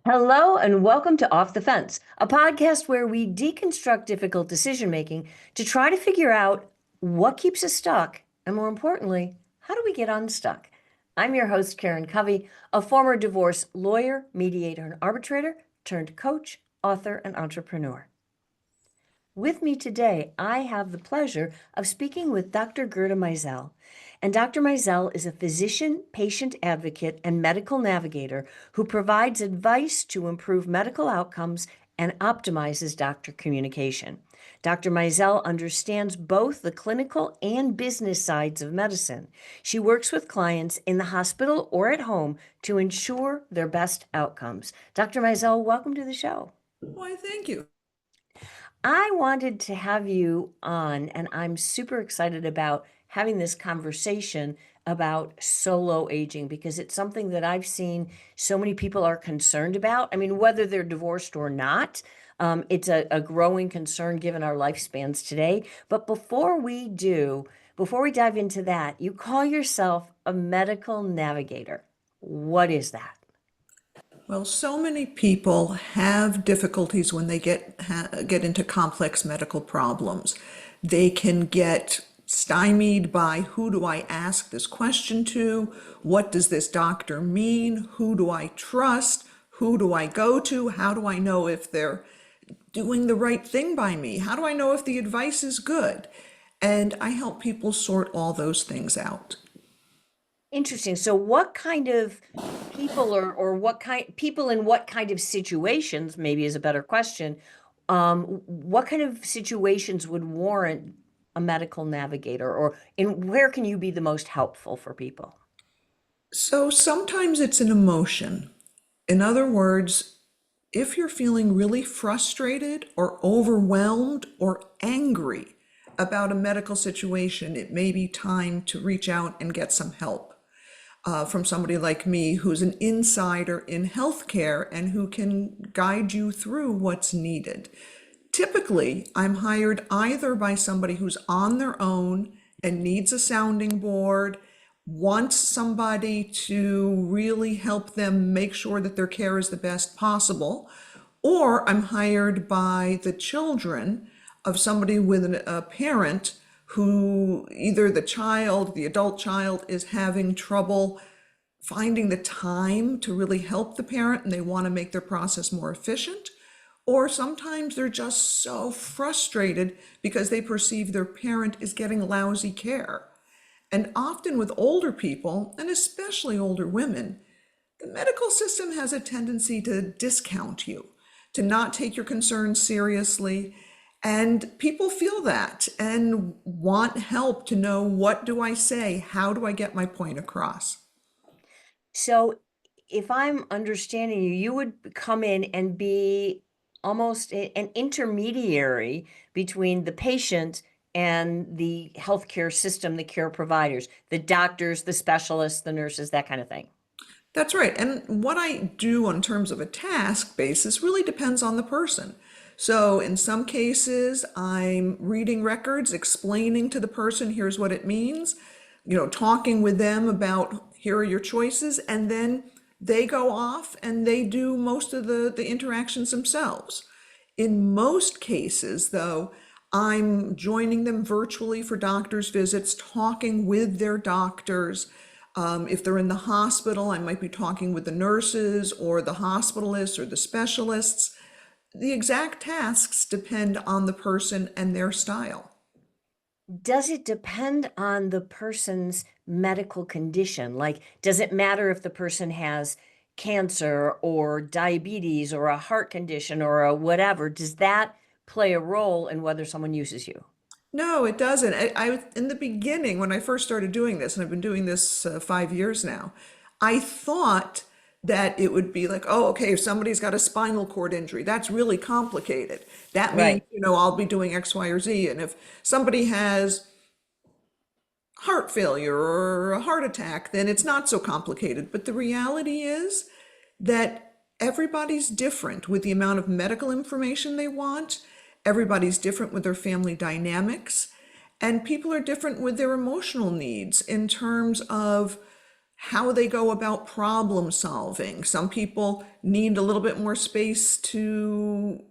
Hello, and welcome to Off the Fence, a podcast where we deconstruct difficult decision making to try to figure out what keeps us stuck, and more importantly, how do we get unstuck? I'm your host, Karen Covey, a former divorce lawyer, mediator, and arbitrator turned coach, author, and entrepreneur. With me today, I have the pleasure of speaking with Dr. Gerda Maissel. And Dr. Maissel is a physician, patient advocate, and medical navigator who provides advice to improve medical outcomes and optimizes doctor communication. Dr. Maissel understands both the clinical and business sides of medicine. She works with clients in the hospital or at home to ensure their best outcomes. Dr. Maissel, welcome to the show. Why, thank you. I wanted to have you on, and I'm super excited about having this conversation about solo aging because it's something that I've seen so many people are concerned about. I mean, whether they're divorced or not, it's a growing concern given our lifespans today. But before we dive into that, you call yourself a medical navigator. What is that? Well, so many people have difficulties when they get into complex medical problems. They can get stymied by who do I ask this question to? What does this doctor mean? Who do I trust? Who do I go to? How do I know if they're doing the right thing by me? How do I know if the advice is good? And I help people sort all those things out. Interesting. So what kind of people or what kind people in what kind of situations, maybe is a better question, what kind of situations would warrant a medical navigator or in where can you be the most helpful for people? So sometimes it's an emotion. In other words, if you're feeling really frustrated or overwhelmed or angry about a medical situation, it may be time to reach out and get some help from somebody like me who's an insider in healthcare and who can guide you through what's needed. Typically, I'm hired either by somebody who's on their own and needs a sounding board, wants somebody to really help them make sure that their care is the best possible, or I'm hired by the children of somebody with a parent who either the adult child is having trouble finding the time to really help the parent and they want to make their process more efficient, or sometimes they're just so frustrated because they perceive their parent is getting lousy care. And often with older people, and especially older women, the medical system has a tendency to discount you, to not take your concerns seriously. And people feel that and want help to know, what do I say? How do I get my point across? So if I'm understanding you, you would come in and be almost an intermediary between the patient and the healthcare system, the care providers, the doctors, the specialists, the nurses, that kind of thing. That's right. And what I do in terms of a task basis really depends on the person. So in some cases, I'm reading records, explaining to the person, here's what it means, talking with them about here are your choices, and then they go off and they do most of the interactions themselves. In most cases, though, I'm joining them virtually for doctor's visits, talking with their doctors. If they're in the hospital, I might be talking with the nurses or the hospitalists or the specialists. The exact tasks depend on the person and their style. Does it depend on the person's medical condition? Like, does it matter if the person has cancer or diabetes or a heart condition or a whatever? Does that play a role in whether someone uses you? No, it doesn't. In the beginning, when I first started doing this, and I've been doing this 5 years now, I thought that it would be like, oh, okay, if somebody's got a spinal cord injury, that's really complicated. That means, Right. I'll be doing X, Y, or Z. And if somebody has heart failure or a heart attack, then it's not so complicated. But the reality is that everybody's different with the amount of medical information they want. Everybody's different with their family dynamics. And people are different with their emotional needs in terms of how they go about problem solving. Some people need a little bit more space to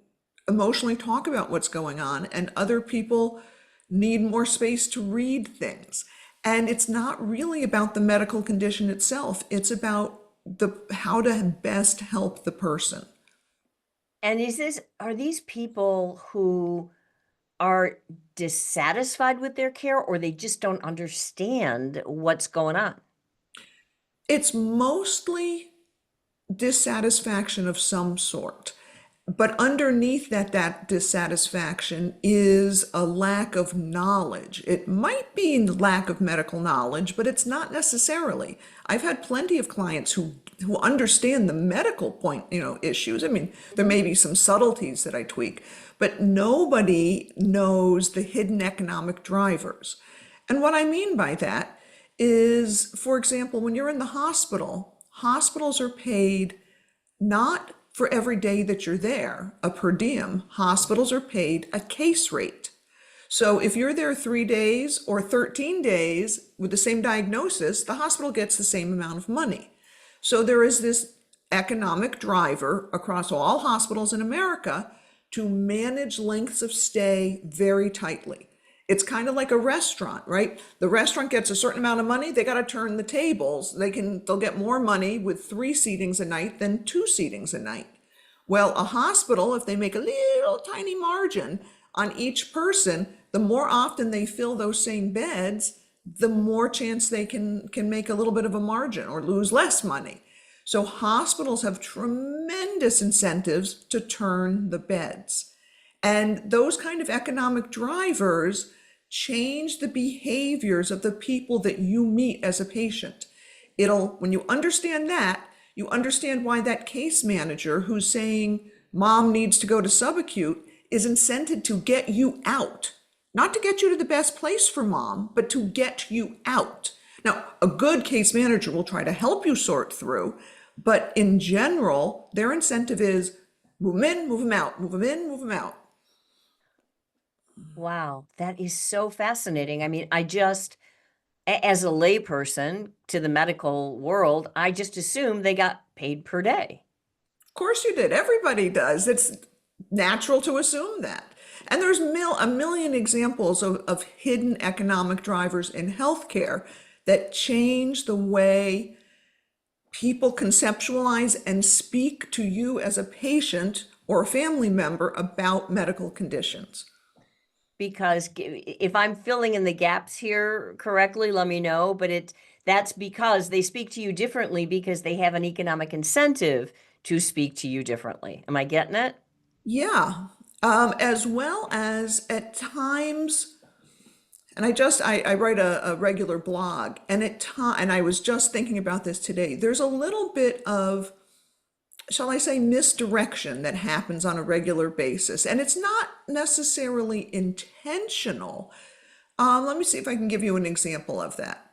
emotionally talk about what's going on, and other people need more space to read things. And it's not really about the medical condition itself, it's about the how to best help the person. And are these people who are dissatisfied with their care, or they just don't understand what's going on? It's mostly dissatisfaction of some sort. But underneath that dissatisfaction is a lack of knowledge. It might be lack of medical knowledge, but it's not necessarily. I've had plenty of clients who understand the medical point, issues. I mean, there may be some subtleties that I tweak, but nobody knows the hidden economic drivers. And what I mean by that is, for example, when you're in the hospital, hospitals are paid not for every day that you're there, a per diem. Hospitals are paid a case rate. So if you're there 3 days or 13 days with the same diagnosis, the hospital gets the same amount of money. So there is this economic driver across all hospitals in America to manage lengths of stay very tightly. It's kind of like a restaurant, right? The restaurant gets a certain amount of money, they got to turn the tables. They'll get more money with 3 seatings a night than 2 seatings a night. Well, a hospital, if they make a little tiny margin on each person, the more often they fill those same beds, the more chance they can make a little bit of a margin or lose less money. So hospitals have tremendous incentives to turn the beds. And those kind of economic drivers change the behaviors of the people that you meet as a patient. When you understand that, you understand why that case manager who's saying mom needs to go to subacute is incented to get you out, not to get you to the best place for mom, but to get you out. Now, a good case manager will try to help you sort through, but in general, their incentive is move them in, move them out, move them in, move them out. Wow, that is so fascinating. I mean, as a layperson to the medical world, I just assumed they got paid per day. Of course you did. Everybody does. It's natural to assume that. And there's a million examples of hidden economic drivers in healthcare that change the way people conceptualize and speak to you as a patient or a family member about medical conditions. Because if I'm filling in the gaps here correctly, let me know. But that's because they speak to you differently because they have an economic incentive to speak to you differently. Am I getting it? Yeah. As well as at times, and I write a regular blog, and and I was just thinking about this today. There's a little bit of, shall I say, misdirection that happens on a regular basis, and it's not necessarily intentional. Let me see if I can give you an example of that.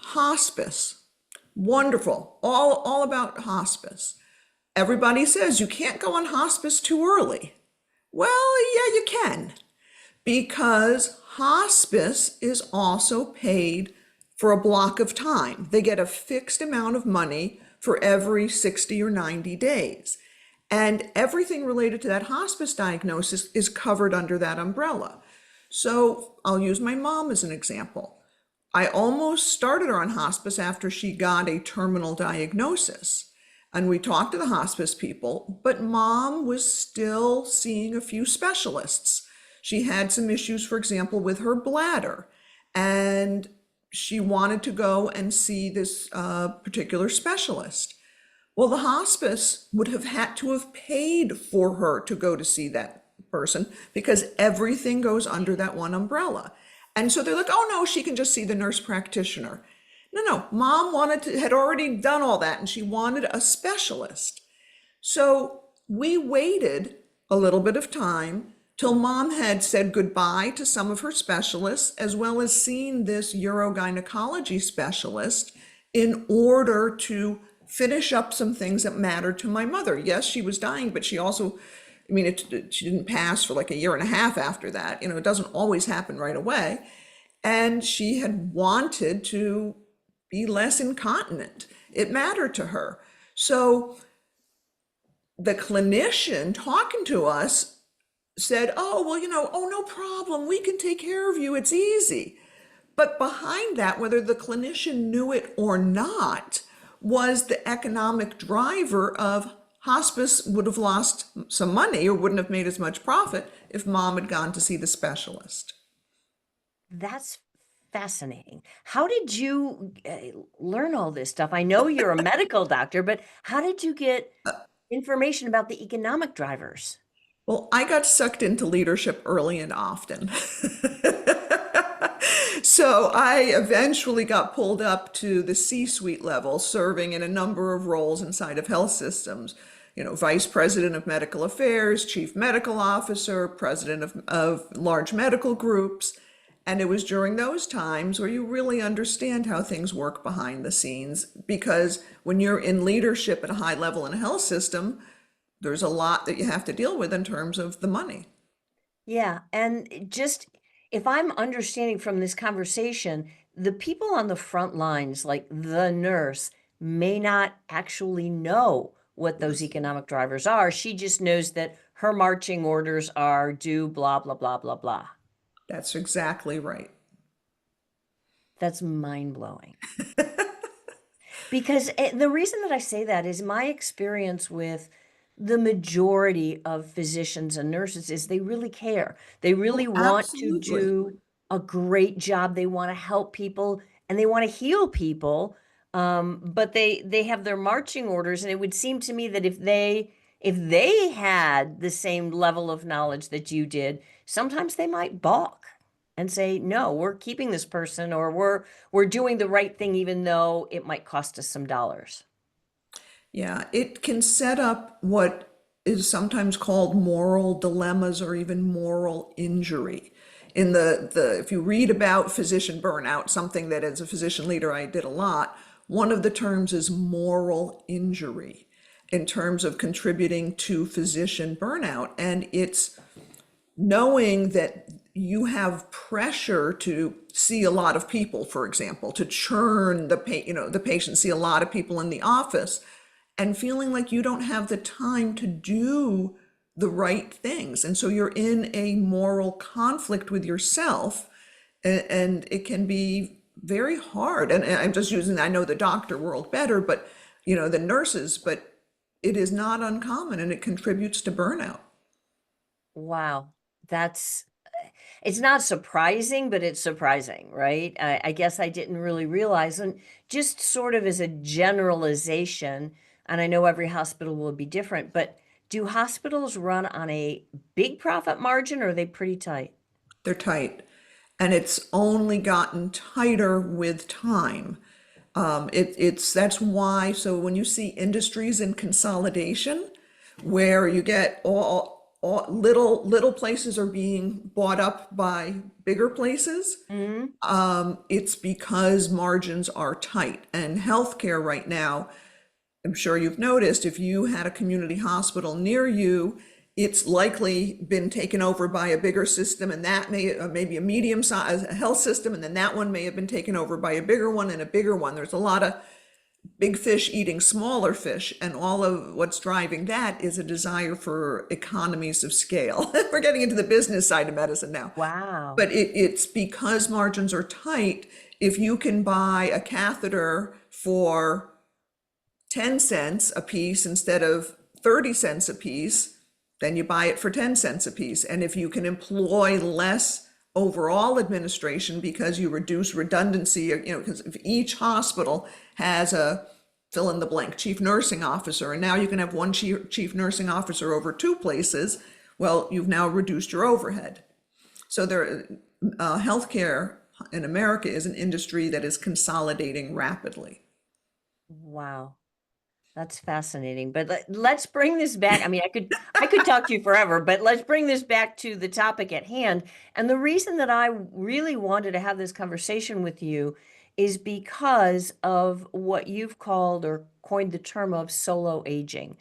Hospice, wonderful, all about hospice. Everybody says you can't go on hospice too early. Well, yeah, you can, because hospice is also paid for a block of time. They get a fixed amount of money for every 60 or 90 days. And everything related to that hospice diagnosis is covered under that umbrella. So I'll use my mom as an example. I almost started her on hospice after she got a terminal diagnosis. And we talked to the hospice people, but mom was still seeing a few specialists. She had some issues, for example, with her bladder, and she wanted to go and see this particular specialist. Well, the hospice would have had to have paid for her to go to see that person because everything goes under that one umbrella. And so they're like, oh no, she can just see the nurse practitioner. No, mom had already done all that, and she wanted a specialist. So we waited a little bit of time till mom had said goodbye to some of her specialists, as well as seen this urogynecology specialist, in order to finish up some things that mattered to my mother. Yes, she was dying, but she also, she didn't pass for like a year and a half after that. It doesn't always happen right away. And she had wanted to be less incontinent. It mattered to her. So the clinician talking to us said, oh, well, oh, no problem. We can take care of you. It's easy. But behind that, whether the clinician knew it or not, was the economic driver of hospice would have lost some money or wouldn't have made as much profit if mom had gone to see the specialist. That's fascinating. How did you learn all this stuff? I know you're a medical doctor, but how did you get information about the economic drivers? Well, I got sucked into leadership early and often. So I eventually got pulled up to the C-suite level, serving in a number of roles inside of health systems. Vice president of medical affairs, chief medical officer, president of large medical groups. And it was during those times where you really understand how things work behind the scenes, because when you're in leadership at a high level in a health system, there's a lot that you have to deal with in terms of the money. Yeah, and just if I'm understanding from this conversation, the people on the front lines, like the nurse, may not actually know what those Yes, economic drivers are. She just knows that her marching orders are do blah, blah, blah, blah, blah. that's exactly right. That's mind blowing. Because the reason that I say that is my experience with the majority of physicians and nurses is they really care. They really Oh, want to absolutely. do a great job. They want to help people and they want to heal people. But they have their marching orders, and it would seem to me that if they had the same level of knowledge that you did, sometimes they might balk and say, no, we're keeping this person, or we're doing the right thing, even though it might cost us some dollars. Yeah, it can set up what is sometimes called moral dilemmas or even moral injury. In the if you read about physician burnout, something that as a physician leader I did a lot, one of the terms is moral injury in terms of contributing to physician burnout. And it's knowing that you have pressure to see a lot of people, for example, to churn the patient, see a lot of people in the office, and feeling like you don't have the time to do the right things. And so you're in a moral conflict with yourself, and it can be very hard. And I'm just using, I know the doctor world better, but the nurses, but it is not uncommon and it contributes to burnout. Wow. That's it's not surprising, but it's surprising, right? I guess I didn't really realize. And just sort of as a generalization, and I know every hospital will be different, but do hospitals run on a big profit margin, or are they pretty tight? They're tight. And it's only gotten tighter with time. That's why, so when you see industries in consolidation, where you get all little places are being bought up by bigger places, Hmm. it's because margins are tight. And healthcare right now, I'm sure you've noticed, if you had a community hospital near you, it's likely been taken over by a bigger system, and that maybe a medium size health system, and then that one may have been taken over by a bigger one and a bigger one. There's a lot of big fish eating smaller fish, and all of what's driving that is a desire for economies of scale. We're getting into the business side of medicine now. Wow. But it's because margins are tight. If you can buy a catheter for 10 cents a piece instead of 30 cents a piece, then you buy it for 10 cents a piece. And if you can employ less overall administration because you reduce redundancy, because if each hospital has a fill in the blank chief nursing officer, and now you can have one chief nursing officer over two places, well, you've now reduced your overhead. So healthcare in America is an industry that is consolidating rapidly. Wow. That's fascinating. But let's bring this back. I mean, I could talk to you forever, but let's bring this back to the topic at hand. And the reason that I really wanted to have this conversation with you is because of what you've called or coined the term of solo aging.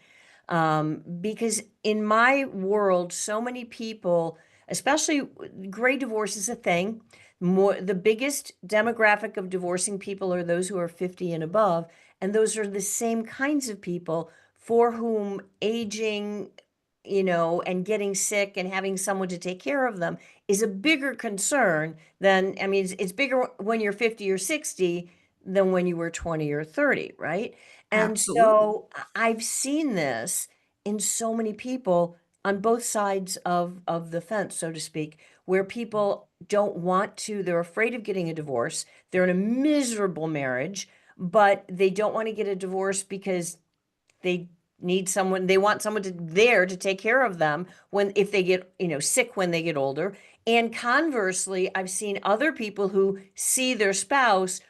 Because in my world, so many people especially gray divorce is a thing. More, the biggest demographic of divorcing people are those who are 50 and above, and those are the same kinds of people for whom aging, and getting sick and having someone to take care of them is a bigger concern than, I mean, it's bigger when you're 50 or 60 than when you were 20 or 30, right? And Absolutely. so I've seen this in so many people on both sides of the fence, so to speak, where people don't want to, they're afraid of getting a divorce, they're in a miserable marriage, but they don't want to get a divorce because they need someone, they want someone there to take care of them when, if they get, sick when they get older. And conversely, I've seen other people who see their spouse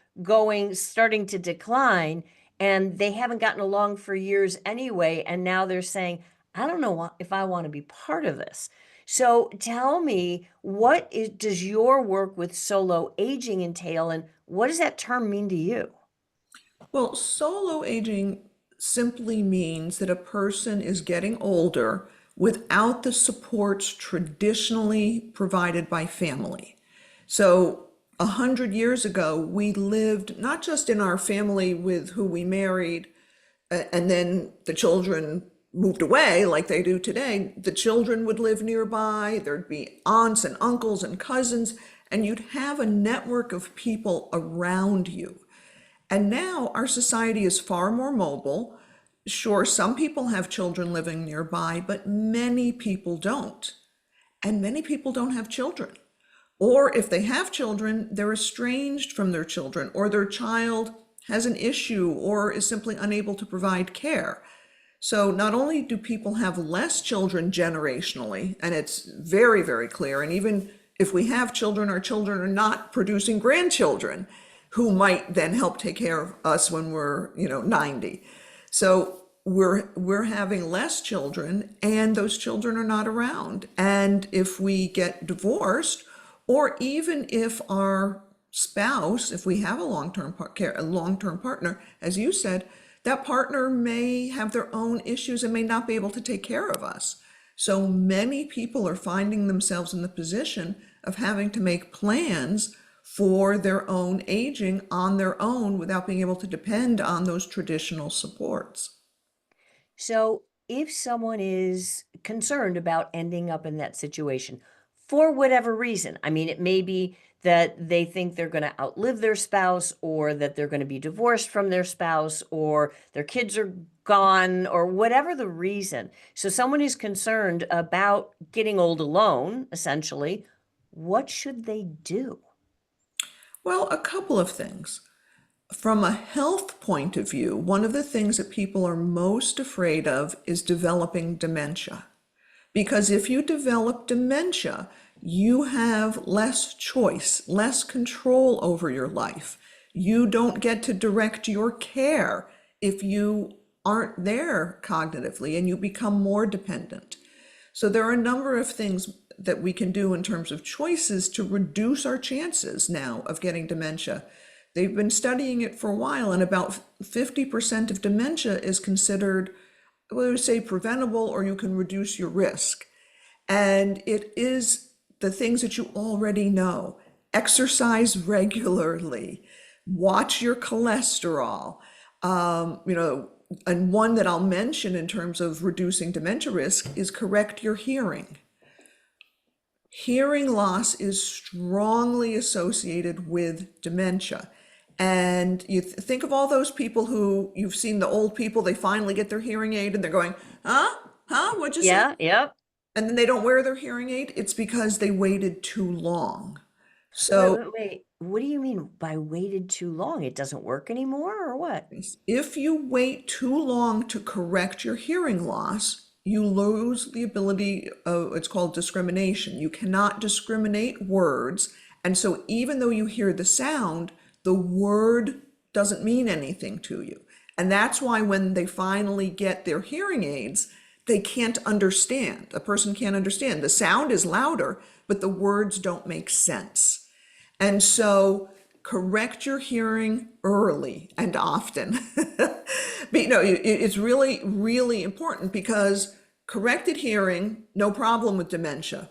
starting to decline, and they haven't gotten along for years anyway, and now they're saying, I don't know if I want to be part of this. So tell me, does your work with solo aging entail, and what does that term mean to you? Well, solo aging simply means that a person is getting older without the supports traditionally provided by family. So 100 years ago, we lived not just in our family with who we married, and then the children moved away like they do today. The children would live nearby, there'd be aunts and uncles and cousins, and you'd have a network of people around you. And now our society is far more mobile. Sure, some people have children living nearby, but many people don't. And many people don't have children. Or if they have children, they're estranged from their children, or their child has an issue or is simply unable to provide care. So not only do people have less children generationally, and it's very, very clear, and even if we have children, our children are not producing grandchildren who might then help take care of us when we're, 90. So we're having less children, and those children are not around. And if we get divorced, or even if our spouse, if we have a long-term partner, as you said, that partner may have their own issues and may not be able to take care of us. So many people are finding themselves in the position of having to make plans for their own aging on their own without being able to depend on those traditional supports. So, if someone is concerned about ending up in that situation for whatever reason, I mean, it may be that they think they're going to outlive their spouse, or that they're going to be divorced from their spouse, or their kids are gone, or whatever the reason. So, someone is concerned about getting old alone, essentially. What should they do? Well, a couple of things. From a health point of view, one of the things that people are most afraid of is developing dementia. Because if you develop dementia, you have less choice, less control over your life. You don't get to direct your care if you aren't there cognitively, and you become more dependent. So there are a number of things that we can do in terms of choices to reduce our chances now of getting dementia. They've been studying it for a while, and about 50% of dementia is considered, well, we say preventable, or you can reduce your risk. And it is the things that you already know. Exercise regularly, watch your cholesterol, and one that I'll mention in terms of reducing dementia risk is correct your hearing. Hearing loss is strongly associated with dementia. And you think of all those people who you've seen, the old people, they finally get their hearing aid and they're going, huh? Huh? What'd you say? Yeah, yep. And then they don't wear their hearing aid. It's because they waited too long. Wait, So wait, wait. What do you mean by waited too long? It doesn't work anymore, or what? if you wait too long to correct your hearing loss, you lose the ability of, it's called discrimination. You cannot discriminate words. And so even though you hear the sound, the word doesn't mean anything to you. And that's why when they finally get their hearing aids, they can't understand. A person can't understand. The sound is louder, but the words don't make sense. And so correct your hearing early and often. But, it's really, really important, because corrected hearing, no problem with dementia.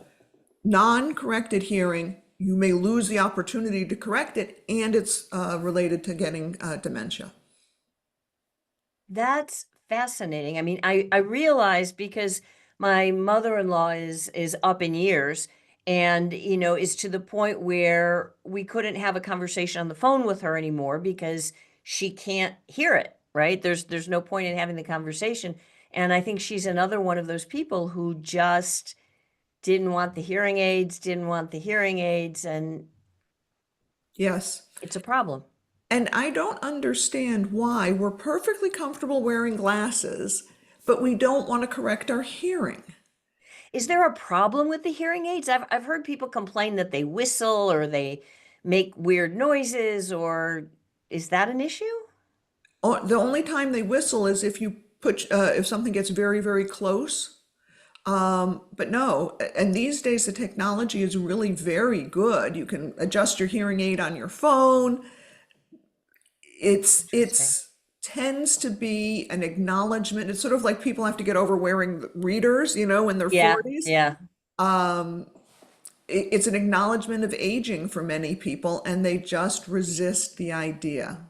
Non-corrected hearing, you may lose the opportunity to correct it, and it's related to getting dementia. That's fascinating. I mean, I realize because my mother-in-law is up in years and is to the point where we couldn't have a conversation on the phone with her anymore because she can't hear it, right? There's no point in having the conversation. And I think she's another one of those people who just didn't want the hearing aids, didn't want the hearing aids, and Yes. it's a problem. And I don't understand why we're perfectly comfortable wearing glasses, but we don't want to correct our hearing. Is there a problem with the hearing aids? I've heard people complain that they whistle or they make weird noises, or is that an issue? The only time they whistle is if you put if something gets very, very close. But no, and these days the technology is really very good. You can adjust your hearing aid on your phone. Interesting. It's tends to be an acknowledgement. It's sort of like people have to get over wearing readers, in their Yeah, 40s. yeah. Um, it's an acknowledgement of aging for many people, and they just resist the idea.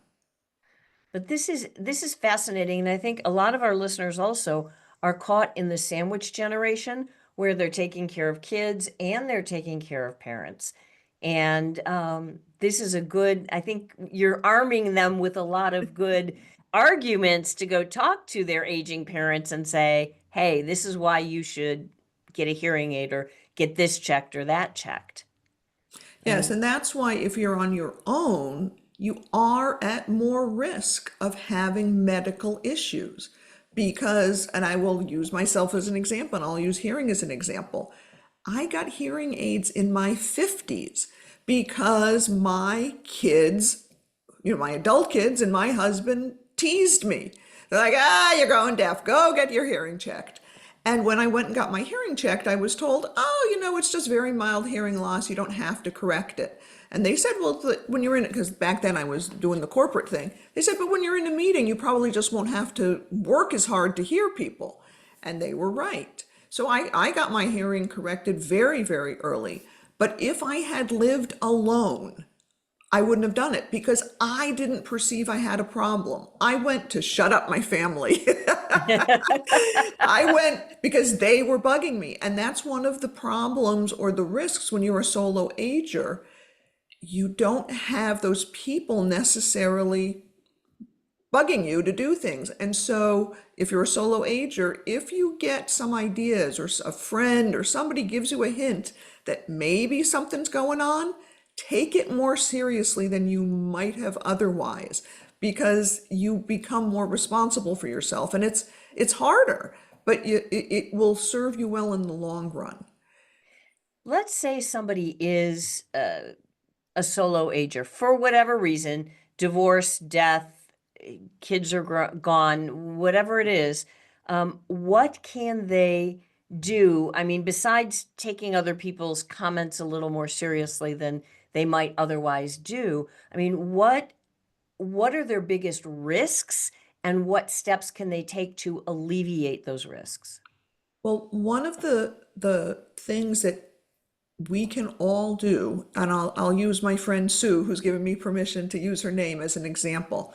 But this is fascinating, and I think a lot of our listeners also are caught in the sandwich generation where they're taking care of kids and they're taking care of parents. And this is a good, I think you're arming them with a lot of good arguments to go talk to their aging parents and say, hey, this is why you should get a hearing aid or get this checked or that checked. Yes, And and that's why if you're on your own, you are at more risk of having medical issues. Because, and I will use myself as an example, and I'll use hearing as an example. I got hearing aids in my 50s because my kids, my adult kids and my husband teased me. They're like, you're going deaf. Go get your hearing checked. And when I went and got my hearing checked, I was told, it's just very mild hearing loss. You don't have to correct it. And they said, well, when you're in it, because back then I was doing the corporate thing, they said, but when you're in a meeting, you probably just won't have to work as hard to hear people. And they were right. So I got my hearing corrected very, very early. But if I had lived alone, I wouldn't have done it because I didn't perceive I had a problem. I went to shut up my family. I went because they were bugging me. And that's one of the problems or the risks when you're a solo ager. You don't have those people necessarily bugging you to do things. And so if you're a solo ager, if you get some ideas or a friend or somebody gives you a hint that maybe something's going on, take it more seriously than you might have otherwise, because you become more responsible for yourself. And it's harder, but it will serve you well in the long run. let's say somebody is a solo ager for whatever reason, divorce, death, kids are gone, whatever it is. What can they do? I mean, besides taking other people's comments a little more seriously than they might otherwise do, I mean, what are their biggest risks and what steps can they take to alleviate those risks? Well, one of the things that we can all do, and I'll use my friend Sue, who's given me permission to use her name as an example.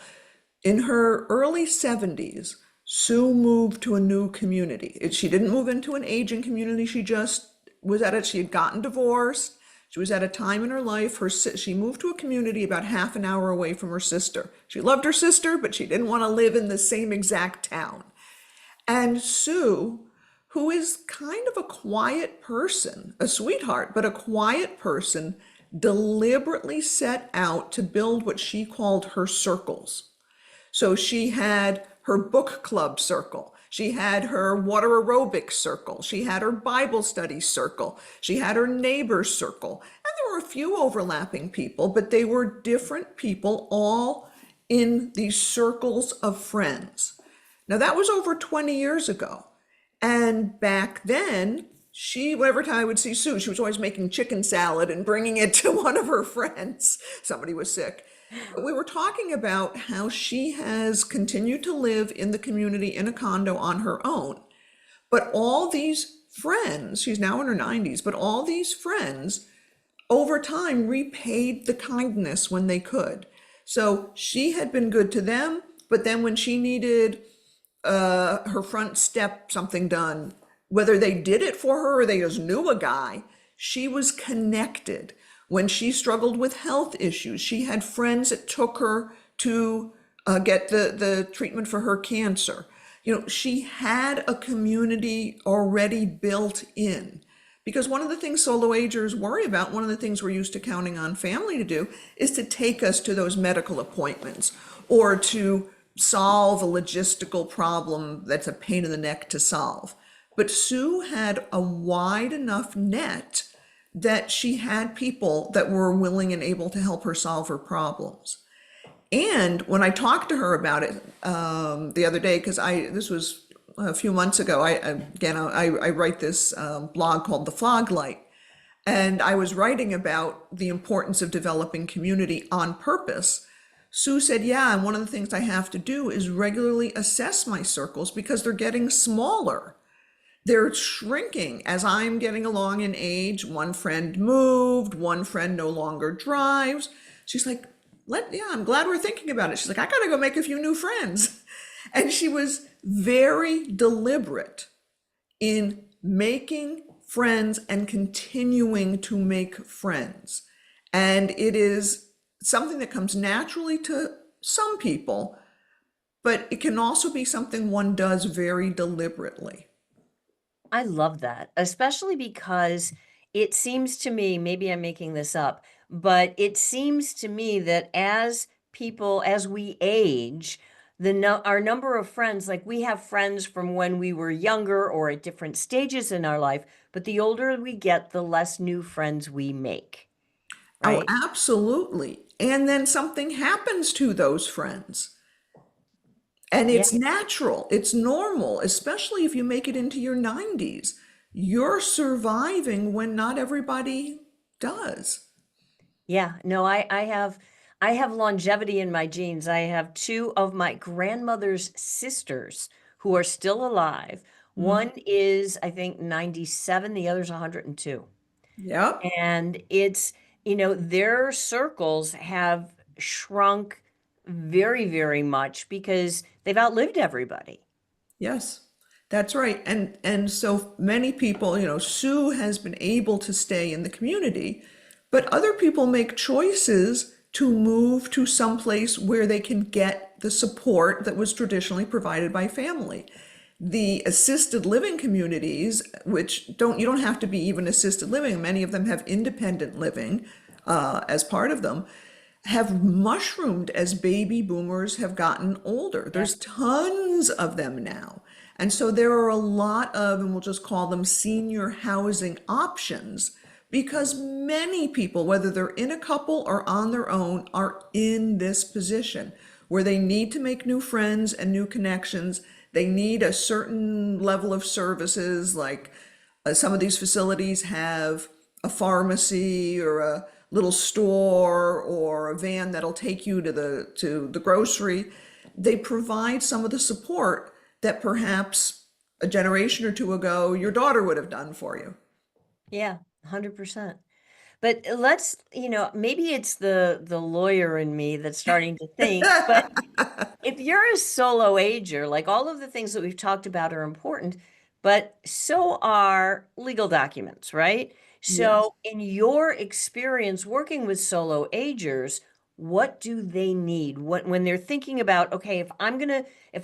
In her early 70s, Sue moved to a new community. She didn't move into an aging community. She just was at it. She had gotten divorced. She was at a time in her life. She moved to a community about half an hour away from her sister. She loved her sister, but she didn't want to live in the same exact town. And Sue, who is kind of a quiet person, a sweetheart, but a quiet person, deliberately set out to build what she called her circles. So she had her book club circle. She had her water aerobics circle. She had her Bible study circle. She had her neighbors circle. And there were a few overlapping people, but they were different people all in these circles of friends. Now that was over 20 years ago. And back then, whenever time I would see Sue, she was always making chicken salad and bringing it to one of her friends. Somebody was sick. But we were talking about how she has continued to live in the community in a condo on her own. But all these friends, she's now in her 90s, but all these friends over time repaid the kindness when they could. So she had been good to them, but then when she needed her front step something done, whether they did it for her or they just knew a guy, she was connected. When she struggled with health issues, she had friends that took her to get the treatment for her cancer. She had a community already built in. Because one of the things solo agers worry about, one of the things we're used to counting on family to do, is to take us to those medical appointments or to solve a logistical problem that's a pain in the neck to solve. But Sue had a wide enough net that she had people that were willing and able to help her solve her problems. And when I talked to her about it the other day, because this was a few months ago, I write this blog called The Fog Light, and I was writing about the importance of developing community on purpose. Sue said, yeah, and one of the things I have to do is regularly assess my circles because they're getting smaller. They're shrinking as I'm getting along in age. One friend moved, one friend no longer drives. She's like, I'm glad we're thinking about it. She's like, I gotta go make a few new friends. And she was very deliberate in making friends and continuing to make friends. And it is something that comes naturally to some people, but it can also be something one does very deliberately. I love that, especially because it seems to me, maybe I'm making this up, but it seems to me that as we age, our number of friends, like we have friends from when we were younger or at different stages in our life, but the older we get, the less new friends we make, Oh, right? absolutely. And then something happens to those friends. And Yeah. it's natural, it's normal, especially if you make it into your 90s. You're surviving when not everybody does. Yeah, no, I have longevity in my genes. I have two of my grandmother's sisters who are still alive. Mhm. One is, I think, 97, the other's 102. Yep. And their circles have shrunk very, very much because they've outlived everybody. Yes, that's right. And so many people, Sue has been able to stay in the community, but other people make choices to move to some place where they can get the support that was traditionally provided by family. The assisted living communities, which you don't have to be even assisted living, many of them have independent living as part of them, have mushroomed as baby boomers have gotten older. Yeah. There's tons of them now. And so there are a lot of, and we'll just call them senior housing options, because many people, whether they're in a couple or on their own, are in this position where they need to make new friends and new connections. They need a certain level of services, like some of these facilities have a pharmacy or a little store or a van that'll take you to the grocery. They provide some of the support that perhaps a generation or two ago your daughter would have done for you. Yeah, 100%. But maybe it's the lawyer in me that's starting to think, but if you're a solo ager, like all of the things that we've talked about are important, but so are legal documents, right? Yes. So, in your experience working with solo agers, what do they need? When they're thinking about, okay, if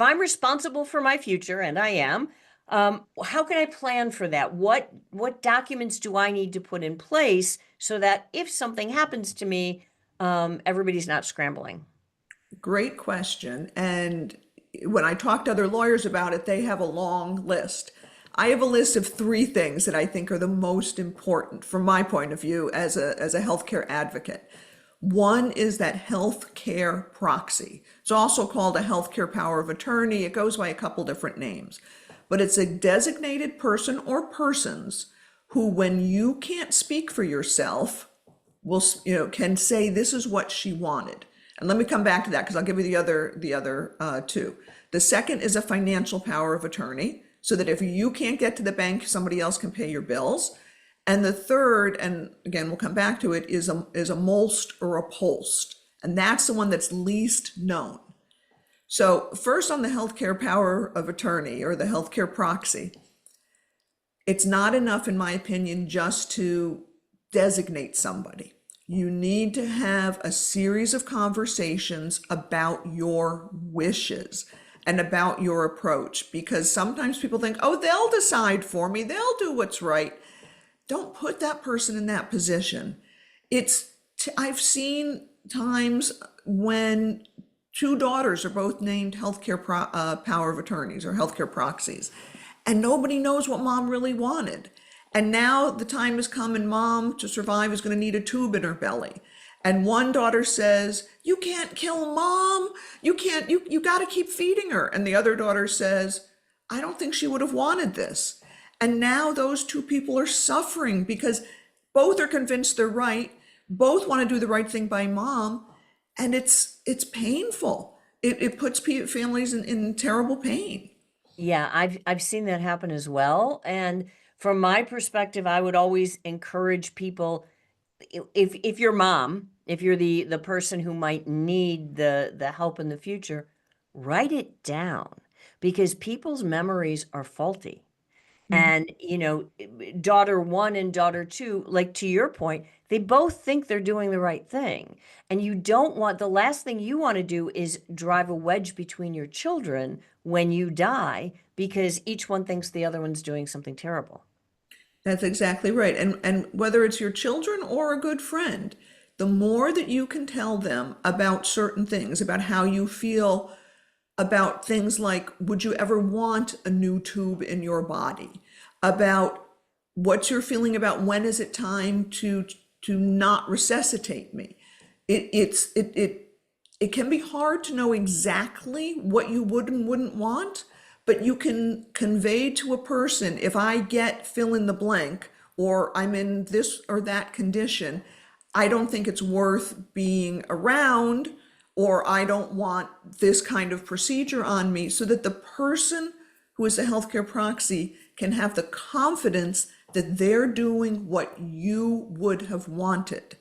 I'm responsible for my future, and I am, how can I plan for that? What documents do I need to put in place so that if something happens to me, everybody's not scrambling? Great question. And when I talk to other lawyers about it, they have a long list. I have a list of three things that I think are the most important from my point of view as a healthcare advocate. One is that healthcare proxy. It's also called a healthcare power of attorney. It goes by a couple different names, but it's a designated person or persons who, when you can't speak for yourself, can say this is what she wanted. And let me come back to that because I'll give you the other two. The second is a financial power of attorney. so that if you can't get to the bank, somebody else can pay your bills. And the third, and again, we'll come back to it, is a most or a post. And that's the one that's least known. So first on the healthcare power of attorney or the healthcare proxy, it's not enough, in my opinion, just to designate somebody. You need to have a series of conversations about your wishes and about your approach, because sometimes people think, oh, they'll decide for me, they'll do what's right. Don't put that person in that position. I've seen times when two daughters are both named healthcare power of attorneys or healthcare proxies, and nobody knows what mom really wanted. And now the time has come, and mom, to survive, is going to need a tube in her belly. And one daughter says, you can't kill mom. You can't, you got to keep feeding her. And the other daughter says, I don't think she would have wanted this. And now those two people are suffering because both are convinced they're right. Both want to do the right thing by mom. And it's painful. It puts families in terrible pain. Yeah, I've seen that happen as well. And from my perspective, I would always encourage people, if you're mom, if you're the person who might need the help in the future, write it down, because people's memories are faulty. And, daughter one and daughter two, like to your point, they both think they're doing the right thing. And you don't want, the last thing you want to do is drive a wedge between your children when you die, because each one thinks the other one's doing something terrible. That's exactly right. And whether it's your children or a good friend, the more that you can tell them about certain things, about how you feel about things like, would you ever want a new tube in your body? About what you're feeling about when is it time to not resuscitate me? It can be hard to know exactly what you would and wouldn't want, but you can convey to a person, if I get fill in the blank, or I'm in this or that condition, I don't think it's worth being around, or I don't want this kind of procedure on me, so that the person who is a healthcare proxy can have the confidence that they're doing what you would have wanted.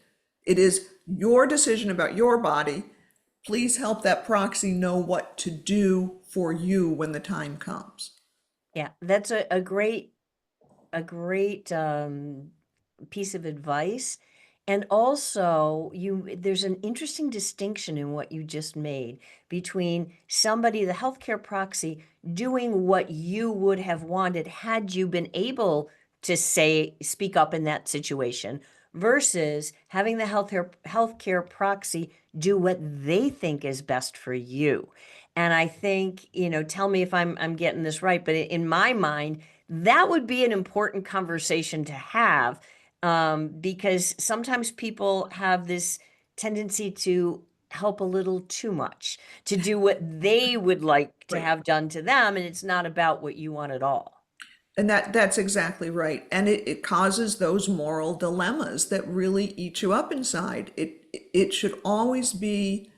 It is your decision about your body. Please help that proxy know what to do for you when the time comes. Yeah, that's a great piece of advice. And also, there's an interesting distinction in what you just made between somebody, the healthcare proxy, doing what you would have wanted had you been able to speak up in that situation, versus having the healthcare proxy do what they think is best for you. And I think, tell me if I'm getting this right, but in my mind, that would be an important conversation to have, because sometimes people have this tendency to help a little too much, to do what they would like to Right. have done to them, and it's not about what you want at all. And that's exactly right. And it causes those moral dilemmas that really eat you up inside. It should always be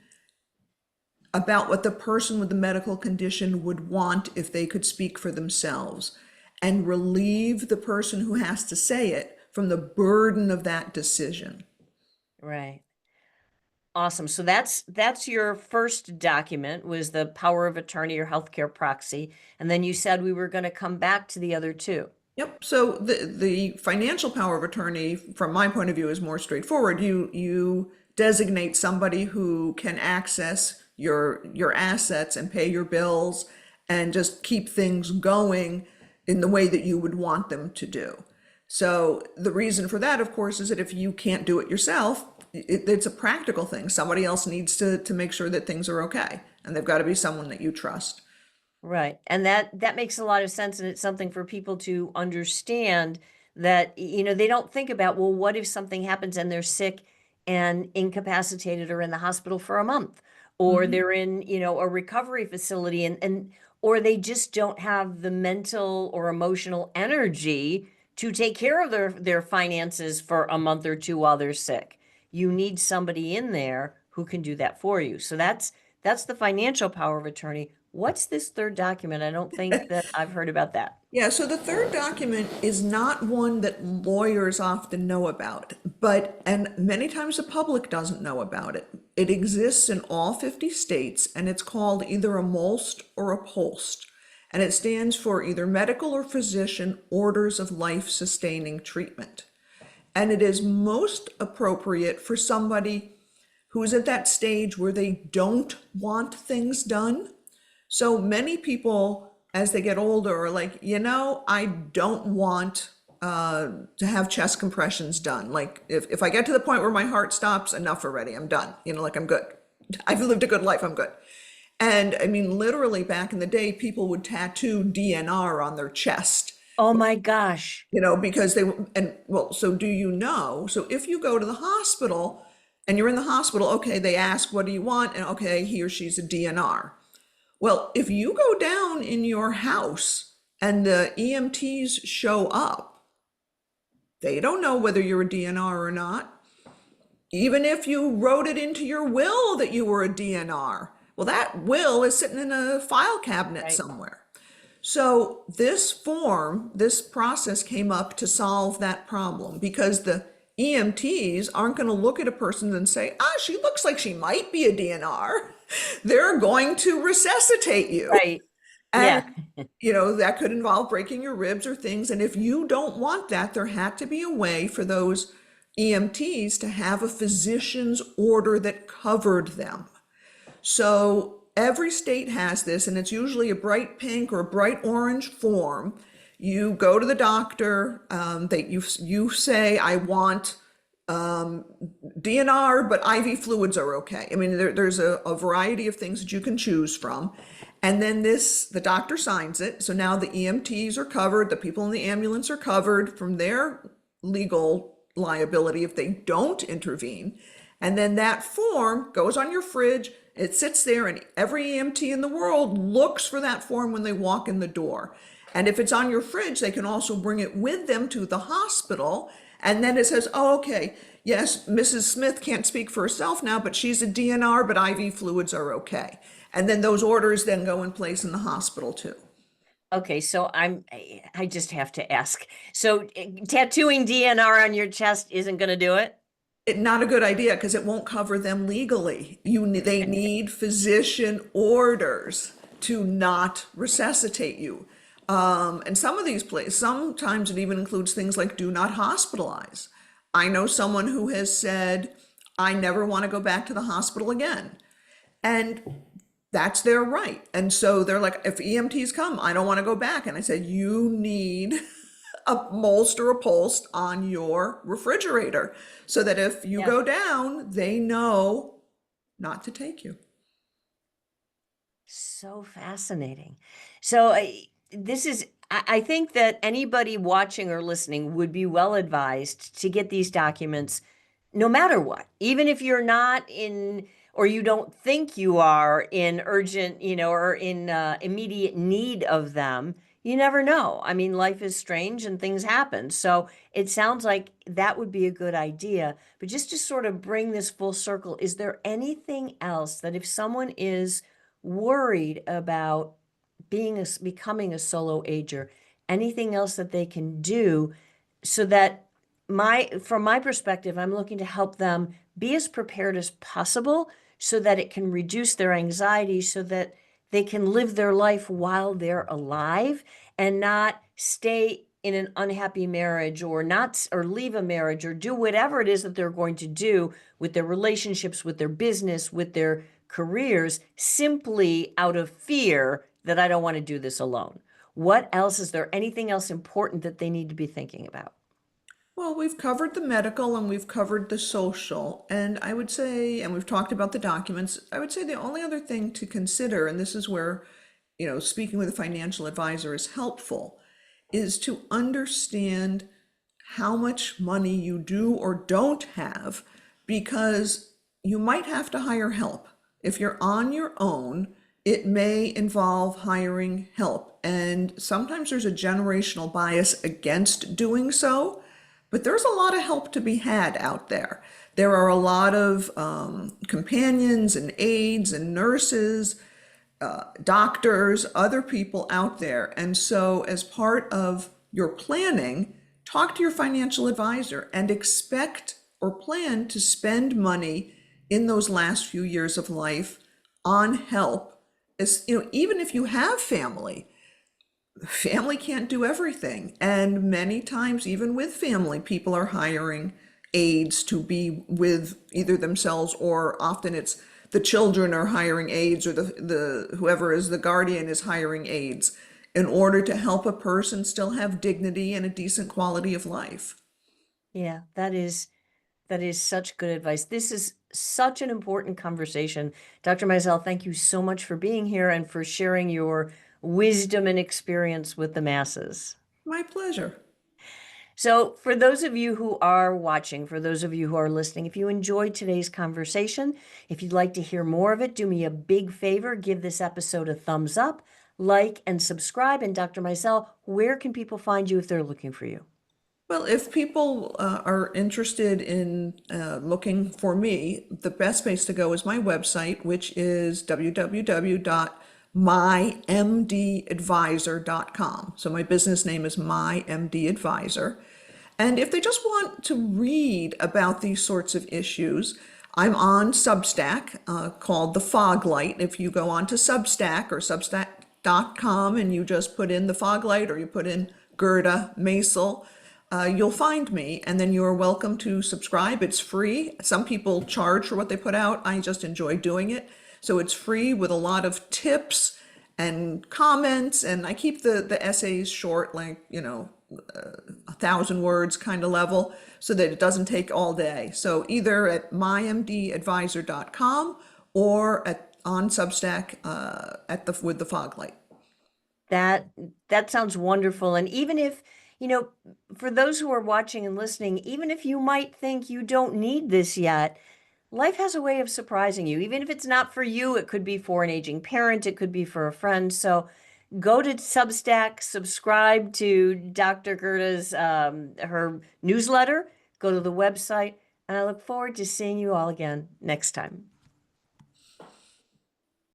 about what the person with the medical condition would want if they could speak for themselves, and relieve the person who has to say it from the burden of that decision. Right. Awesome. So that's your first document, was the power of attorney or healthcare proxy. And then you said we were going to come back to the other two. Yep. So the financial power of attorney, from my point of view, is more straightforward. You designate somebody who can access your assets and pay your bills and just keep things going in the way that you would want them to do. So the reason for that, of course, is that if you can't do it yourself, it's a practical thing. Somebody else needs to make sure that things are okay, and they've got to be someone that you trust. Right. And that makes a lot of sense. And it's something for people to understand, that, they don't think about, well, what if something happens and they're sick and incapacitated or in the hospital for a month, or Mhm. they're in, a recovery facility, and or they just don't have the mental or emotional energy to take care of their finances for a month or two while they're sick. You need somebody in there who can do that for you. So that's the financial power of attorney. What's this third document? I don't think that I've heard about that. Yeah, so the third document is not one that lawyers often know about, and many times the public doesn't know about it. It exists in all 50 states, and it's called either a MOLST or a POLST. And it stands for either medical or physician orders of life-sustaining treatment. And it is most appropriate for somebody who is at that stage where they don't want things done. So many people, as they get older, are like, I don't want to have chest compressions done. Like if I get to the point where my heart stops, enough already, I'm done. Like I'm good. I've lived a good life, I'm good. And I mean, literally back in the day, people would tattoo DNR on their chest. Oh my gosh. Because so do you know? So if you go to the hospital and you're in the hospital, okay, they ask, what do you want? And okay, he or she's a DNR. Well, if you go down in your house and the EMTs show up, they don't know whether you're a DNR or not. Even if you wrote it into your will that you were a DNR, well, that will is sitting in a file cabinet somewhere. So this process came up to solve that problem, because the EMTs aren't going to look at a person and say, she looks like she might be a DNR. They're going to resuscitate you. Right. And, that could involve breaking your ribs or things. And if you don't want that, there had to be a way for those EMTs to have a physician's order that covered them. So every state has this, and it's usually a bright pink or a bright orange form. You go to the doctor, you say, I want DNR, but IV fluids are okay. I mean, there's a variety of things that you can choose from. And then the doctor signs it. So now the EMTs are covered, the people in the ambulance are covered from their legal liability if they don't intervene. And then that form goes on your fridge. It sits there, and every EMT in the world looks for that form when they walk in the door. And if it's on your fridge, they can also bring it with them to the hospital. And then it says, okay, yes, Mrs. Smith can't speak for herself now, but she's a DNR, but IV fluids are okay. And then those orders then go in place in the hospital too. Okay, so I just have to ask. So tattooing DNR on your chest isn't going to do it? Not a good idea, because it won't cover them legally. They need physician orders to not resuscitate you. And some of these places, sometimes it even includes things like do not hospitalize. I know someone who has said, I never want to go back to the hospital again. And that's their right. And so they're like, if EMTs come, I don't want to go back. And I said, you need a MOLST or a POLST on your refrigerator so that if you go down, they know not to take you. So fascinating. So I think that anybody watching or listening would be well advised to get these documents no matter what, even if you're not in, or you don't think you are in urgent, or in immediate need of them. You never know. I mean, life is strange and things happen. So it sounds like that would be a good idea. But just to sort of bring this full circle, is there anything else that if someone is worried about becoming a solo ager, anything else that they can do so that from my perspective, I'm looking to help them be as prepared as possible so that it can reduce their anxiety, so that they can live their life while they're alive and not stay in an unhappy marriage or leave a marriage or do whatever it is that they're going to do with their relationships, with their business, with their careers, simply out of fear that I don't want to do this alone. What else? Is there anything else important that they need to be thinking about? Well, we've covered the medical and we've covered the social, and I would say, and we've talked about the documents, I would say the only other thing to consider, and this is where, speaking with a financial advisor is helpful, is to understand how much money you do or don't have, because you might have to hire help. If you're on your own, it may involve hiring help. And sometimes there's a generational bias against doing so, but there's a lot of help to be had out there. There are a lot of companions and aides and nurses doctors, other people out there. And so, as part of your planning, talk to your financial advisor and expect or plan to spend money in those last few years of life on help. As, even if you have family, family can't do everything. And many times, even with family, people are hiring aides to be with either themselves, or often it's the children are hiring aides, or the whoever is the guardian is hiring aides in order to help a person still have dignity and a decent quality of life. Yeah, that is such good advice. This is such an important conversation. Dr. Maissel, thank you so much for being here and for sharing your wisdom and experience with the masses. My pleasure. So, for those of you who are watching, for those of you who are listening, if you enjoyed today's conversation, if you'd like to hear more of it, do me a big favor, give this episode a thumbs up, like, and subscribe. And Dr. Maissel, where can people find you if they're looking for you? Well, if people are interested in looking for me, the best place to go is my website, which is www.mymdadvisor.com. So my business name is My MD Advisor. And if they just want to read about these sorts of issues, I'm on Substack called The Fog Light. If you go on to Substack or substack.com and you just put in The Fog Light, or you put in Gerda Maissel, you'll find me, and then you're welcome to subscribe. It's free. Some people charge for what they put out. I just enjoy doing it. So it's free with a lot of tips and comments, and I keep the essays short, like, 1,000 words kind of level, so that it doesn't take all day. So either at mymdadvisor.com or on Substack with the fog light. That sounds wonderful. And even if, for those who are watching and listening, even if you might think you don't need this yet, life has a way of surprising you. Even if it's not for you, it could be for an aging parent, it could be for a friend. So go to Substack, subscribe to Dr. Gerda's her newsletter, go to the website, and I look forward to seeing you all again next time.